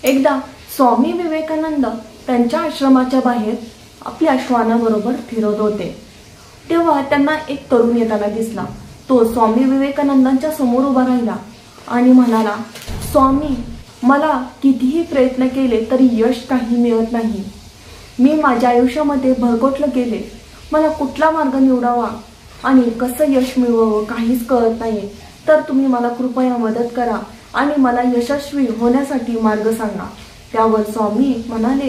एकदा स्वामी विवेकानंद त्यांच्या आश्रमाच्या बाहेर आपल्या श्वानाबरोबर फिरत होते, तेव्हा त्यांना एक तरुण येताना दिसला। तो स्वामी विवेकानंदांच्या समोर उभा राहिला आणि म्हणाला, स्वामी, मला कितीही प्रयत्न केले तरी यश काही मिळत नाही। मी माझ्या आयुष्यामध्ये भरकटले गेले, मला कुठला मार्ग निवडावा आणि कसं यश मिळवावं काहीच कळत नाही। तर तुम्ही मला कृपया मदत करा आणि मला यशस्वी होण्यासाठी मार्ग सांगा। त्यावर स्वामी म्हणाले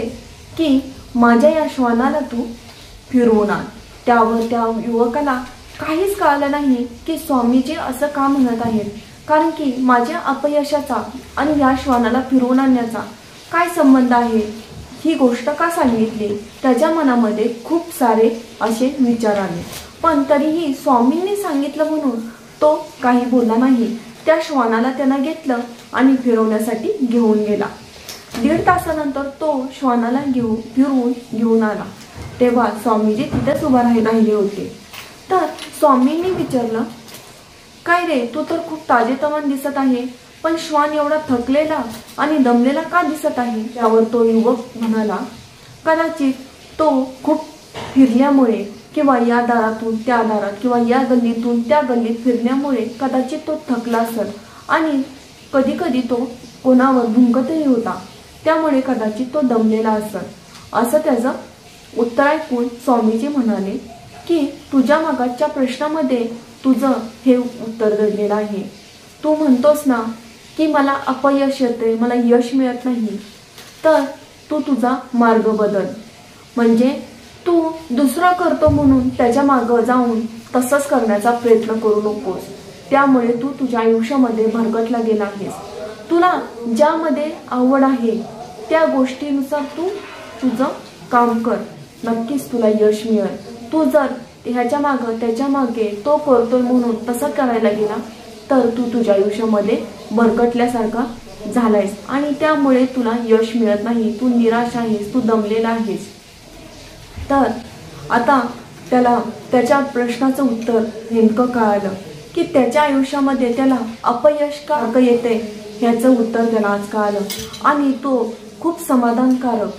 की माझ्या या श्वानाला तू फिरवून आण। त्यावर त्या युवकाला काहीच कळलं नाही की स्वामीजी असं का म्हणत आहेत, कारण की माझ्या अपयशाचा आणि या श्वानाला फिरवून आणण्याचा काय संबंध आहे, ही गोष्ट का सांगितली। त्याच्या मनामध्ये खूप सारे असे विचार आले, पण तरीही स्वामींनी सांगितलं म्हणून तो काही बोलला नाही। त्या श्वानाला त्याने घेतलं आणि फिरवण्यासाठी घेऊन गेला। 1.5 तासानंतर तो श्वानाला फिरवून घेऊन आला, तेव्हा स्वामीजी तिथेच उभा राहिले होते। तर स्वामींनी विचारलं, काय रे, तू तर खूप ताजेतवाने दिसत आहे, पण श्वान एवढा थकलेला आणि दमलेला का दिसत आहे। त्यावर तो युवक म्हणाला, कदाचित तो खूप फिरल्यामुळे किंवा या दारातून त्या दारात किंवा या गल्लीतून त्या गल्लीत फिरण्यामुळे कदाचित तो थकला असेल आणि कधी कधी तो कोणावर भुंकतही होता, त्यामुळे कदाचित तो दमलेला असेल। असं त्याचं उत्तर ऐकून स्वामीजी म्हणाले की तुझ्या मागच्या प्रश्नामध्ये तुझं हे उत्तर दडलेलं आहे। तू म्हणतोस ना की मला अपयश येते, मला यश मिळत नाही, तर तू तुझा मार्ग बदल। म्हणजे तू दुसरा करतो म्हणून त्याच्या मागे जाऊन तसंच करण्याचा प्रयत्न करू नकोस, त्यामुळे तू तुझ्या आयुष्यामध्ये भरकटला गेला आहेस। तुला ज्यामध्ये आवड आहे त्या गोष्टीनुसार तू तुझं काम कर, नक्कीच तुला यश मिळेल। तू जर ह्याच्या मागे त्याच्या मागे तो करतोय म्हणून तसं करायला गेला तर तू तुझ्या आयुष्यामध्ये भरकटल्यासारखा झालायस आणि त्यामुळे तुला यश मिळत नाही, तू निराश आहेस, तू दमलेला आहेस। तर आता त्याला त्याच्या प्रश्नाचं उत्तर नेमकं कळालं की त्याच्या आयुष्यामध्ये त्याला अपयश का येते ह्याचं उत्तर त्याला आज कळालं आणि तो खूप समाधानकारक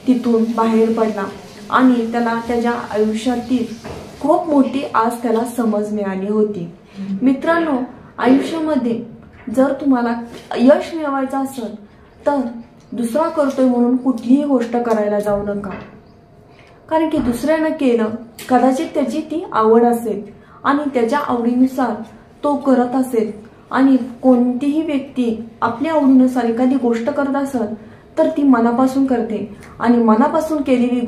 तिथून बाहेर पडला आणि त्याला त्याच्या आयुष्यातील खूप मोठी आज त्याला समज मिळाली होती। मित्रांनो, आयुष्यामध्ये जर तुम्हाला यश मिळवायचं असेल तर दुसरा करतोय म्हणून कुठलीही गोष्ट करायला जाऊ नका, कारण की दुसऱ्यानं केलं, कदाचित त्याची ती आवड असेल आणि त्याच्या आवडीनुसार तो करत असेल आणि कोणतीही व्यक्ती आपल्या आवडीनुसार एखादी गोष्ट करत असेल तर ती मनापासून करते आणि मनापासून केलेली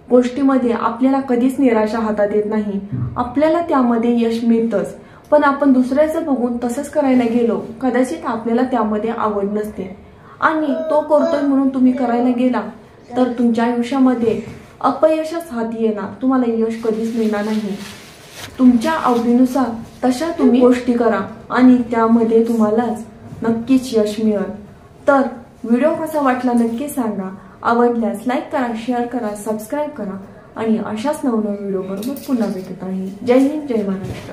गोष्टीमध्ये आपल्याला कधीच निराशा हातात येत नाही, आपल्याला त्यामध्ये यश मिळतंच। पण आपण दुसऱ्याचं बघून तसंच करायला गेलो, कदाचित आपल्याला त्यामध्ये आवड नसते आणि तो करतोय म्हणून तुम्ही करायला गेला तर तुमच्या आयुष्यामध्ये अपयशच हाती येणार, तुम्हाला यश कधीच मिळणार नाही। तुमच्या आवडीनुसार तशा तुम्ही गोष्टी करा आणि त्यामध्ये तुम्हालाच नक्कीच यश मिळेल। तर व्हिडिओ कसा वाटला नक्की सांगा, आवडल्यास लाईक करा, शेअर करा, सबस्क्राईब करा आणि अशाच नवनवीन व्हिडिओ बरोबर पुन्हा भेटत आहे। जय हिंद, जय महाराष्ट्र।